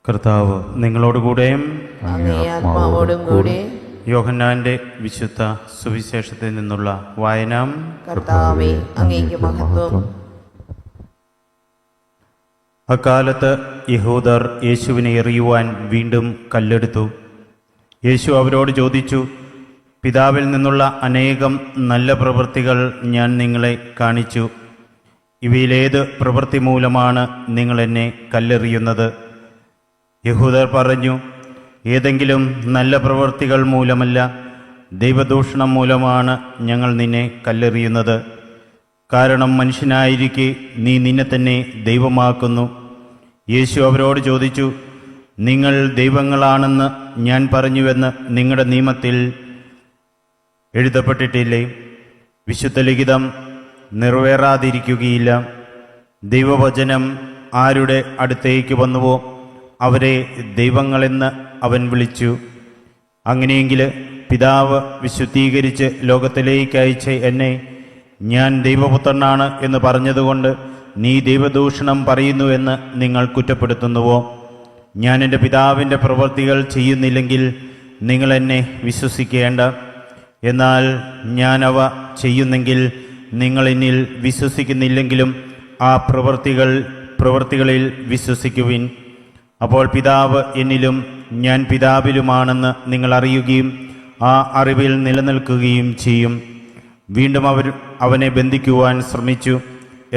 കർത്താവ് നിങ്ങളോടുകൂടെയും അങ്ങേ ആത്മാവോടും കൂടെ. യോഹന്നാന്റെ വിശുദ്ധ സുവിശേഷത്തിൽ നിന്നുള്ള വായന. കർത്താവേ, അങ്ങേക്ക് മഹത്വം. അക്കാലത്ത് യഹൂദർ യേശുവിനെ എറിയുവാൻ വീണ്ടും കല്ലെടുത്തു. യേശു അവരോട് ചോദിച്ചു, പിതാവിൽ നിന്നുള്ള അനേകം നല്ല പ്രവൃത്തികൾ ഞാൻ നിങ്ങളെ കാണിച്ചു. ഇവയിലേത് പ്രവൃത്തി മൂലമാണ് നിങ്ങൾ എന്നെ കല്ലെറിയുന്നത്? യഹൂദർ പറഞ്ഞു, ഏതെങ്കിലും നല്ല പ്രവൃത്തികൾ മൂലമല്ല, ദൈവദൂഷണം മൂലമാണ് ഞങ്ങൾ നിന്നെ കല്ലെറിയുന്നത്. കാരണം മനുഷ്യനായിരിക്കെ നീ നിന്നെ തന്നെ ദൈവമാക്കുന്നു. യേശു അവരോട് ചോദിച്ചു, നിങ്ങൾ ദൈവങ്ങളാണെന്ന് ഞാൻ പറഞ്ഞുവെന്ന് നിങ്ങളുടെ നിയമത്തിൽ എഴുതപ്പെട്ടിട്ടില്ലേ? വിശുദ്ധ ലിഖിതം നിറവേറാതിരിക്കുകയില്ല. ദൈവവചനം ആരുടെ അടുത്തേക്ക് വന്നുവോ അവരെ ദൈവങ്ങളെന്ന് അവൻ വിളിച്ചു. അങ്ങനെയെങ്കിൽ പിതാവ് വിശുദ്ധീകരിച്ച് ലോകത്തിലേക്ക് അയച്ച എന്നെ ഞാൻ ദൈവപുത്രനാണ് എന്ന് പറഞ്ഞതുകൊണ്ട് നീ ദൈവദൂഷണം പറയുന്നുവെന്ന് നിങ്ങൾ കുറ്റപ്പെടുത്തുന്നുവോ? ഞാൻ എൻ്റെ പിതാവിൻ്റെ പ്രവൃത്തികൾ ചെയ്യുന്നില്ലെങ്കിൽ നിങ്ങൾ എന്നെ വിശ്വസിക്കേണ്ട. എന്നാൽ ഞാൻ അവ ചെയ്യുന്നെങ്കിൽ നിങ്ങൾ എന്നിൽ വിശ്വസിക്കുന്നില്ലെങ്കിലും ആ പ്രവൃത്തികളിൽ വിശ്വസിക്കുവിൻ. അപ്പോൾ പിതാവ് എന്നിലും ഞാൻ പിതാവിലുമാണെന്ന് നിങ്ങൾ അറിയുകയും ആ അറിവിൽ നിലനിൽക്കുകയും ചെയ്യും. വീണ്ടും അവർ അവനെ ബന്ധിക്കുവാൻ ശ്രമിച്ചു.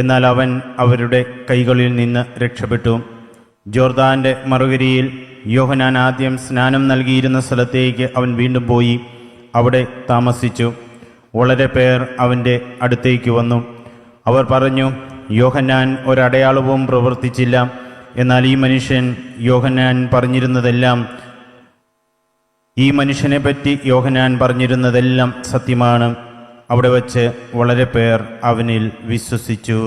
എന്നാൽ അവൻ അവരുടെ കൈകളിൽ നിന്ന് രക്ഷപ്പെട്ടു. ജോർദാൻ്റെ മറുകരയിൽ യോഹന്നാൻ ആദ്യം സ്നാനം നൽകിയിരുന്ന സ്ഥലത്തേക്ക് അവൻ വീണ്ടും പോയി അവിടെ താമസിച്ചു. വളരെ പേർ അവൻ്റെ അടുത്തേക്ക് വന്നു. അവർ പറഞ്ഞു, യോഹന്നാൻ ഒരടയാളവും പ്രവർത്തിച്ചില്ല. എന്നാൽ ഈ മനുഷ്യനെപ്പറ്റി യോഹന്നാൻ പറഞ്ഞിരുന്നതെല്ലാം സത്യമാണ്. അവിടെ വച്ച് വളരെ പേർ അവനിൽ വിശ്വസിച്ചു.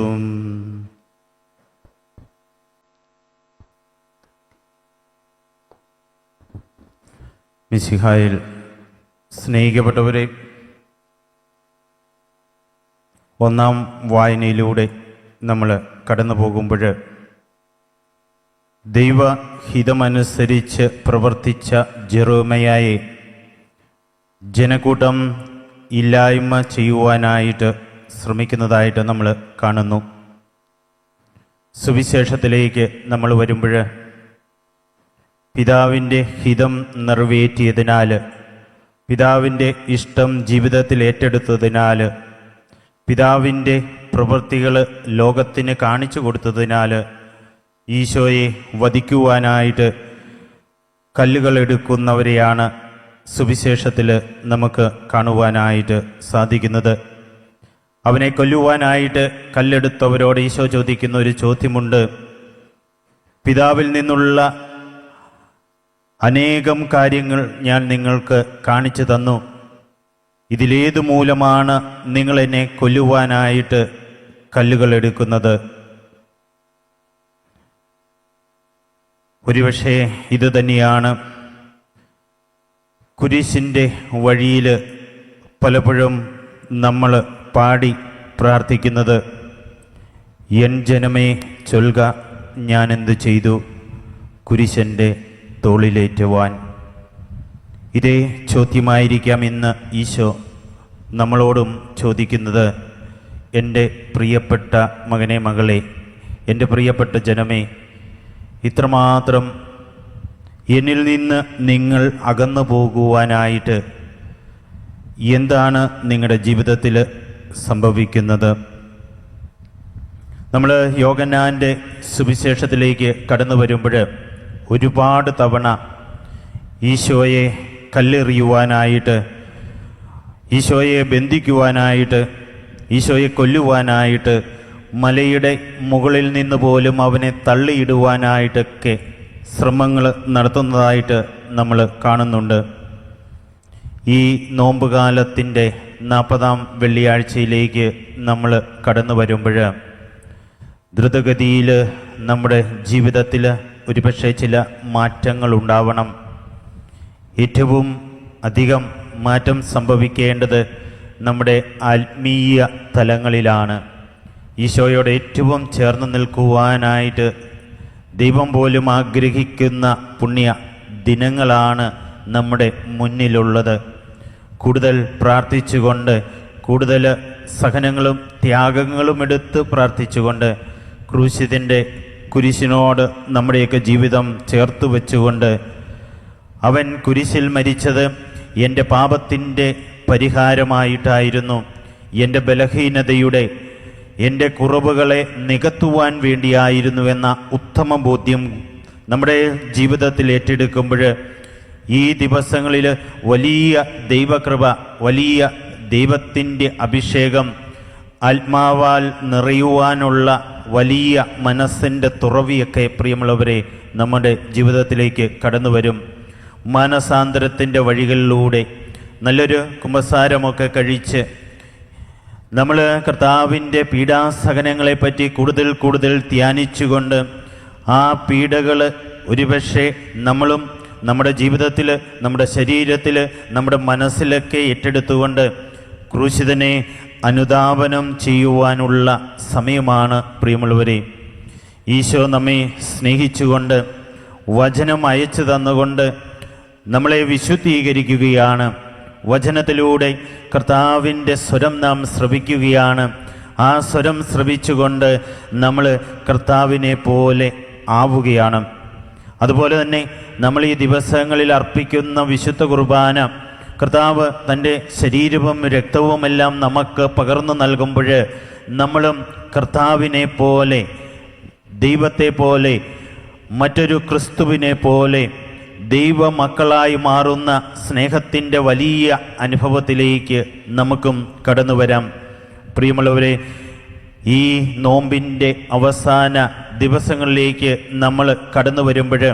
മിശിഹായിൽ സ്നേഹിക്കപ്പെട്ടവരെ, ഒന്നാം വായനയിലൂടെ നമ്മൾ കടന്നു പോകുമ്പോൾ ദൈവഹിതമനുസരിച്ച് പ്രവർത്തിച്ച ജെറോമയായെ ജനക്കൂട്ടം ഇല്ലായ്മ ചെയ്യുവാനായിട്ട് ശ്രമിക്കുന്നതായിട്ട് നമ്മൾ കാണുന്നു. സുവിശേഷത്തിലേക്ക് നമ്മൾ വരുമ്പോൾ പിതാവിൻ്റെ ഹിതം നിറവേറ്റിയതിനാൽ, പിതാവിൻ്റെ ഇഷ്ടം ജീവിതത്തിൽ ഏറ്റെടുത്തതിനാൽ, പിതാവിൻ്റെ പ്രവൃത്തികൾ ലോകത്തിന് കാണിച്ചു കൊടുത്തതിനാൽ ഈശോയെ വധിക്കുവാനായിട്ട് കല്ലുകൾ എടുക്കുന്നവരെയാണ് സുവിശേഷത്തിൽ നമുക്ക് കാണുവാനായിട്ട് സാധിക്കുന്നത്. അവനെ കൊല്ലുവാനായിട്ട് കല്ലെടുത്തവരോട് ഈശോ ചോദിക്കുന്ന ഒരു ചോദ്യമുണ്ട്. പിതാവിൽ നിന്നുള്ള അനേകം കാര്യങ്ങൾ ഞാൻ നിങ്ങൾക്ക് കാണിച്ചു തന്നു. ഇതിലേതു മൂലമാണ് നിങ്ങൾ എന്നെ കൊല്ലുവാനായിട്ട് കല്ലുകൾ എടുക്കുന്നത്? ഒരുപക്ഷേ ഇത് തന്നെയാണ് കുരിശിൻ്റെ വഴിയിൽ പലപ്പോഴും നമ്മൾ പാടി പ്രാർത്ഥിക്കുന്നത്. എൻ ജനമേ ചൊൽക, ഞാനെന്ത് ചെയ്തു കുരിശൻ്റെ തോളിലേറ്റുവാൻ. ഇതേ ചോദ്യമായിരിക്കാം ഇന്ന് ഈശോ നമ്മളോടും ചോദിക്കുന്നത്. എൻ്റെ പ്രിയപ്പെട്ട മകനെ, മകളെ, എൻ്റെ പ്രിയപ്പെട്ട ജനമേ, ഇത്രമാത്രം എന്നിൽ നിന്ന് നിങ്ങൾ അകന്നു പോകുവാനായിട്ട് എന്താണ് നിങ്ങളുടെ ജീവിതത്തിൽ സംഭവിക്കുന്നത്? നമ്മൾ യോഹന്നാൻ്റെ സുവിശേഷത്തിലേക്ക് കടന്നു വരുമ്പോൾ ഒരുപാട് തവണ ഈശോയെ കല്ലെറിയുവാനായിട്ട്, ഈശോയെ ബന്ധിക്കുവാനായിട്ട്, ഈശോയെ കൊല്ലുവാനായിട്ട്, മലയുടെ മുകളിൽ നിന്ന് പോലും അവനെ തള്ളിയിടുവാനായിട്ടൊക്കെ ശ്രമങ്ങൾ നടത്തുന്നതായിട്ട് നമ്മൾ കാണുന്നുണ്ട്. ഈ നോമ്പുകാലത്തിൻ്റെ 40-ാം വെള്ളിയാഴ്ചയിലേക്ക് നമ്മൾ കടന്നു വരുമ്പോൾ ദ്രുതഗതിയിൽ നമ്മുടെ ജീവിതത്തിൽ ഒരുപക്ഷെ ചില മാറ്റങ്ങൾ ഉണ്ടാവണം. ഏറ്റവും അധികം മാറ്റം സംഭവിക്കേണ്ടത് നമ്മുടെ ആത്മീയ തലങ്ങളിലാണ്. ഈശോയോട് ഏറ്റവും ചേർന്ന് നിൽക്കുവാനായിട്ട് ദൈവം പോലും ആഗ്രഹിക്കുന്ന പുണ്യ ദിനങ്ങളാണ് നമ്മുടെ മുന്നിലുള്ളത്. കൂടുതൽ പ്രാർത്ഥിച്ചുകൊണ്ട്, കൂടുതൽ സഹനങ്ങളും ത്യാഗങ്ങളും എടുത്ത് പ്രാർത്ഥിച്ചുകൊണ്ട്, ക്രൂശിതൻ്റെ കുരിശിനോട് നമ്മുടെയൊക്കെ ജീവിതം ചേർത്ത് വെച്ചുകൊണ്ട്, അവൻ കുരിശിൽ മരിച്ചത് എൻ്റെ പാപത്തിൻ്റെ പരിഹാരമായിട്ടായിരുന്നു, എൻ്റെ ബലഹീനതയുടെ, എൻ്റെ കുറവുകളെ നികത്തുവാൻ വേണ്ടിയായിരുന്നുവെന്ന ഉത്തമ ബോധ്യം നമ്മുടെ ജീവിതത്തിൽ ഏറ്റെടുക്കുമ്പോൾ ഈ ദിവസങ്ങളിൽ വലിയ ദൈവകൃപ, വലിയ ദൈവത്തിൻ്റെ അഭിഷേകം, ആത്മാവാൽ നിറയുവാനുള്ള വലിയ മനസ്സിൻ്റെ തുറവിയൊക്കെ പ്രിയമുള്ളവരെ നമ്മുടെ ജീവിതത്തിലേക്ക് കടന്നു വരും. മാനസാന്തരത്തിൻ്റെ വഴികളിലൂടെ നല്ലൊരു കുമ്പസാരമൊക്കെ കഴിച്ച് നമ്മൾ കർത്താവിൻ്റെ പീഡാസഹനങ്ങളെപ്പറ്റി കൂടുതൽ കൂടുതൽ ധ്യാനിച്ചുകൊണ്ട് ആ പീഡകൾ ഒരുപക്ഷെ നമ്മളും നമ്മുടെ ജീവിതത്തിൽ, നമ്മുടെ ശരീരത്തിൽ, നമ്മുടെ മനസ്സിലൊക്കെ ഏറ്റെടുത്തുകൊണ്ട് ക്രൂശിതനെ അനുധാവനം ചെയ്യുവാനുള്ള സമയമാണ് പ്രിയമുള്ളവരെ. ഈശോ നമ്മെ സ്നേഹിച്ചുകൊണ്ട് വചനം അയച്ചു തന്നുകൊണ്ട് നമ്മളെ വിശുദ്ധീകരിക്കുകയാണ്. വചനത്തിലൂടെ കർത്താവിൻ്റെ സ്വരം നാം ശ്രവിക്കുകയാണ്. ആ സ്വരം ശ്രവിച്ചുകൊണ്ട് നമ്മൾ കർത്താവിനെ പോലെ ആവുകയാണ്. അതുപോലെ തന്നെ നമ്മൾ ഈ ദിവസങ്ങളിൽ അർപ്പിക്കുന്ന വിശുദ്ധ കുർബാന, കർത്താവ് തൻ്റെ ശരീരവും രക്തവുമെല്ലാം നമുക്ക് പകർന്നു നൽകുമ്പോൾ നമ്മളും കർത്താവിനെ പോലെ, ദൈവത്തെ പോലെ, മറ്റൊരു ക്രിസ്തുവിനെ പോലെ ദൈവമക്കളായി മാറുന്ന സ്നേഹത്തിൻ്റെ വലിയ അനുഭവത്തിലേക്ക് നമുക്കും കടന്നു വരാം. പ്രിയമുള്ളവരെ, ഈ നോമ്പിൻ്റെ അവസാന ദിവസങ്ങളിലേക്ക് നമ്മൾ കടന്നു വരുമ്പോൾ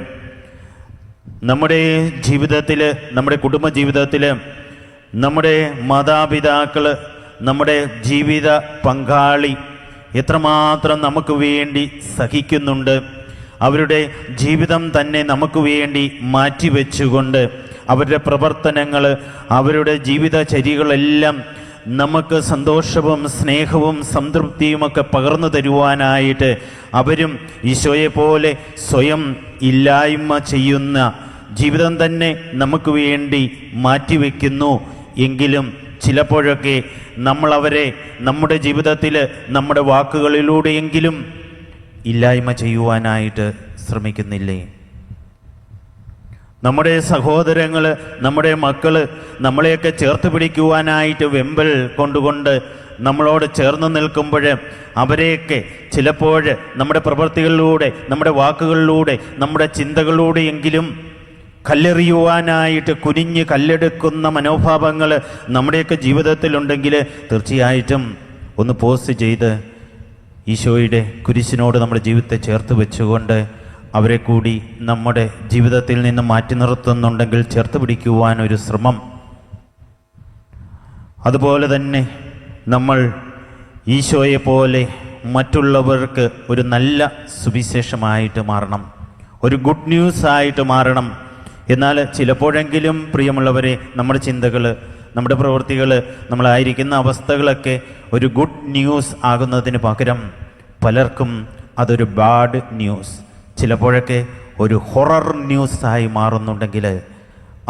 നമ്മുടെ ജീവിതത്തിൽ, നമ്മുടെ കുടുംബ ജീവിതത്തിൽ, നമ്മുടെ മാതാപിതാക്കൾ, നമ്മുടെ ജീവിത പങ്കാളി എത്രമാത്രം നമുക്ക് വേണ്ടി സഹിക്കുന്നുണ്ട്. അവരുടെ ജീവിതം തന്നെ നമുക്ക് വേണ്ടി മാറ്റിവെച്ചുകൊണ്ട് അവരുടെ പ്രവർത്തനങ്ങൾ, അവരുടെ ജീവിതചര്യകളെല്ലാം നമുക്ക് സന്തോഷവും സ്നേഹവും സംതൃപ്തിയുമൊക്കെ പകർന്നു തരുവാനായിട്ട് അവരും ഈശോയെ പോലെ സ്വയം ഇല്ലായ്മ ചെയ്യുന്ന ജീവിതം തന്നെ നമുക്ക് വേണ്ടി മാറ്റിവെക്കുന്നു. എങ്കിലും ചിലപ്പോഴൊക്കെ നമ്മളവരെ നമ്മുടെ ജീവിതത്തിൽ നമ്മുടെ വാക്കുകളിലൂടെയെങ്കിലും ഇല്ലായ്മ ചെയ്യുവാനായിട്ട് ശ്രമിക്കുന്നില്ലേ? നമ്മുടെ സഹോദരങ്ങൾ, നമ്മുടെ മക്കൾ നമ്മളെയൊക്കെ ചേർത്ത് പിടിക്കുവാനായിട്ട് വെമ്പൽ കൊണ്ടുകൊണ്ട് നമ്മളോട് ചേർന്ന് നിൽക്കുമ്പോൾ അവരെയൊക്കെ ചിലപ്പോൾ നമ്മുടെ പ്രവൃത്തികളിലൂടെ, നമ്മുടെ വാക്കുകളിലൂടെ, നമ്മുടെ ചിന്തകളിലൂടെയെങ്കിലും കല്ലെറിയുവാനായിട്ട് കുനിഞ്ഞ് കല്ലെടുക്കുന്ന മനോഭാവങ്ങൾ നമ്മുടെയൊക്കെ ജീവിതത്തിലുണ്ടെങ്കിൽ തീർച്ചയായിട്ടും ഒന്ന് പോസ്റ്റ് ചെയ്ത് ഈശോയുടെ കുരിശിനോട് നമ്മുടെ ജീവിതത്തെ ചേർത്ത് വെച്ചുകൊണ്ട് അവരെ കൂടി നമ്മുടെ ജീവിതത്തിൽ നിന്ന് മാറ്റി നിർത്തുന്നുണ്ടെങ്കിൽ ചേർത്ത് പിടിക്കുവാൻ ഒരു ശ്രമം. അതുപോലെ തന്നെ നമ്മൾ ഈശോയെ പോലെ മറ്റുള്ളവർക്ക് ഒരു നല്ല സുവിശേഷമായിട്ട് മാറണം, ഒരു ഗുഡ് ന്യൂസ് ആയിട്ട് മാറണം. എന്നാൽ ചിലപ്പോഴെങ്കിലും പ്രിയമുള്ളവരെ നമ്മുടെ ചിന്തകൾ, നമ്മുടെ പ്രവൃത്തികൾ, നമ്മളായിരിക്കുന്ന അവസ്ഥകളൊക്കെ ഒരു ഗുഡ് ന്യൂസ് ആകുന്നതിന് പകരം പലർക്കും അതൊരു ബാഡ് ന്യൂസ്, ചിലപ്പോഴൊക്കെ ഒരു ഹൊറർ ന്യൂസായി മാറുന്നുണ്ടെങ്കിൽ,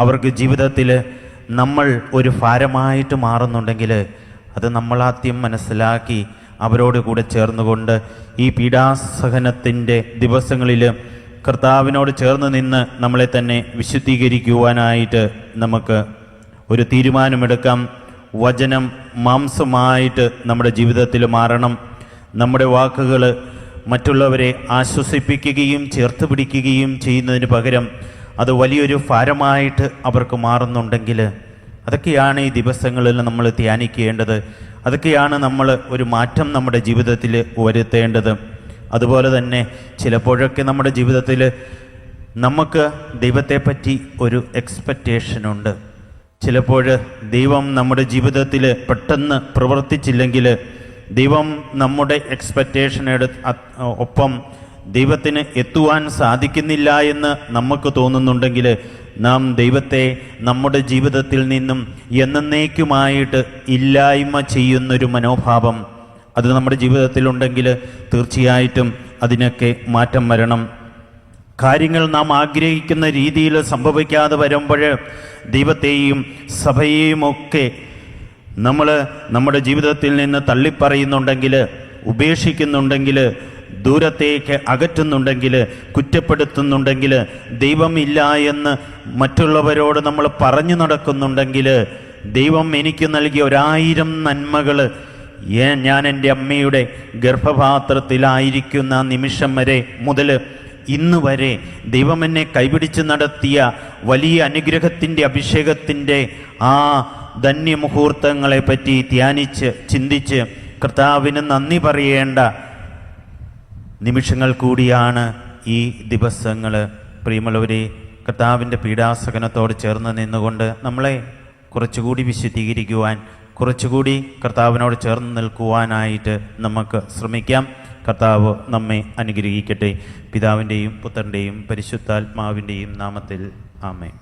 അവർക്ക് ജീവിതത്തിൽ നമ്മൾ ഒരു ഭാരമായിട്ട് മാറുന്നുണ്ടെങ്കിൽ അത് നമ്മളാദ്യം മനസ്സിലാക്കി അവരോട് കൂടെ ചേർന്നുകൊണ്ട് ഈ പീഡാസഹനത്തിൻ്റെ ദിവസങ്ങളിൽ കർത്താവിനോട് ചേർന്ന് നിന്ന് നമ്മളെ തന്നെ വിശുദ്ധീകരിക്കുവാനായിട്ട് നമുക്ക് ഒരു തീരുമാനമെടുക്കാം. വചനം മാംസമായിട്ട് നമ്മുടെ ജീവിതത്തിൽ മാറണം. നമ്മുടെ വാക്കുകൾ മറ്റുള്ളവരെ ആശ്വസിപ്പിക്കുകയും ചേർത്ത് പിടിക്കുകയും ചെയ്യുന്നതിന് പകരം അത് വലിയൊരു ഭാരമായിട്ട് അവർക്ക് മാറുന്നുണ്ടെങ്കിൽ അതൊക്കെയാണ് ഈ ദിവസങ്ങളിൽ നമ്മൾ ധ്യാനിക്കേണ്ടത്. അതൊക്കെയാണ് നമ്മൾ ഒരു മാറ്റം നമ്മുടെ ജീവിതത്തിൽ വരുത്തേണ്ടത്. അതുപോലെ തന്നെ ചിലപ്പോഴൊക്കെ നമ്മുടെ ജീവിതത്തിൽ നമുക്ക് ദൈവത്തെപ്പറ്റി ഒരു എക്സ്പെക്റ്റേഷനുണ്ട്. ചിലപ്പോൾ ദൈവം നമ്മുടെ ജീവിതത്തിൽ പെട്ടെന്ന് പ്രവർത്തിച്ചില്ലെങ്കിൽ, ദൈവം നമ്മുടെ ഒപ്പം ദൈവത്തിന് എത്തുവാൻ സാധിക്കുന്നില്ല എന്ന് നമുക്ക് തോന്നുന്നുണ്ടെങ്കിൽ നാം ദൈവത്തെ നമ്മുടെ ജീവിതത്തിൽ നിന്നും എന്നേക്കുമായിട്ട് ഇല്ലായ്മ ചെയ്യുന്നൊരു മനോഭാവം അത് നമ്മുടെ ജീവിതത്തിലുണ്ടെങ്കിൽ തീർച്ചയായിട്ടും അതിനൊക്കെ മാറ്റം വരണം. കാര്യങ്ങൾ നാം ആഗ്രഹിക്കുന്ന രീതിയിൽ സംഭവിക്കാതെ വരുമ്പോൾ ദൈവത്തെയും സഭയെയും ഒക്കെ നമ്മൾ നമ്മുടെ ജീവിതത്തിൽ നിന്ന് തള്ളിപ്പറയുന്നുണ്ടെങ്കിൽ, ഉപേക്ഷിക്കുന്നുണ്ടെങ്കിൽ, ദൂരത്തേക്ക് അകറ്റുന്നുണ്ടെങ്കിൽ, കുറ്റപ്പെടുത്തുന്നുണ്ടെങ്കിൽ, ദൈവമില്ല എന്ന് മറ്റുള്ളവരോട് നമ്മൾ പറഞ്ഞു നടക്കുന്നുണ്ടെങ്കിൽ, ദൈവം എനിക്ക് നൽകിയ 1000 നന്മകൾ ഞാൻ എൻ്റെ അമ്മയുടെ ഗർഭപാത്രത്തിലായിരിക്കുന്ന നിമിഷം വരെ മുതൽ ഇന്ന് വരെ ദൈവം എന്നെ കൈപിടിച്ച് നടത്തിയ വലിയ അനുഗ്രഹത്തിൻ്റെ, അഭിഷേകത്തിൻ്റെ ആ ധന്യമുഹൂർത്തങ്ങളെ പറ്റി ധ്യാനിച്ച് ചിന്തിച്ച് കർത്താവിന് നന്ദി പറയേണ്ട നിമിഷങ്ങൾ കൂടിയാണ് ഈ ദിവസങ്ങൾ. പ്രിയമുള്ളവരെ, കർത്താവിൻ്റെ പീഡാസഹനത്തോട് ചേർന്ന് നിന്നുകൊണ്ട് നമ്മളെ കുറച്ചുകൂടി വിശുദ്ധീകരിക്കുവാൻ, കുറച്ചുകൂടി കർത്താവിനോട് ചേർന്ന് നിൽക്കുവാനായിട്ട് നമുക്ക് ശ്രമിക്കാം. കർത്താവ് നമ്മെ അനുഗ്രഹിക്കട്ടെ. പിതാവിൻ്റെയും പുത്രൻ്റെയും പരിശുദ്ധാത്മാവിൻ്റെയും നാമത്തിൽ ആമേൻ.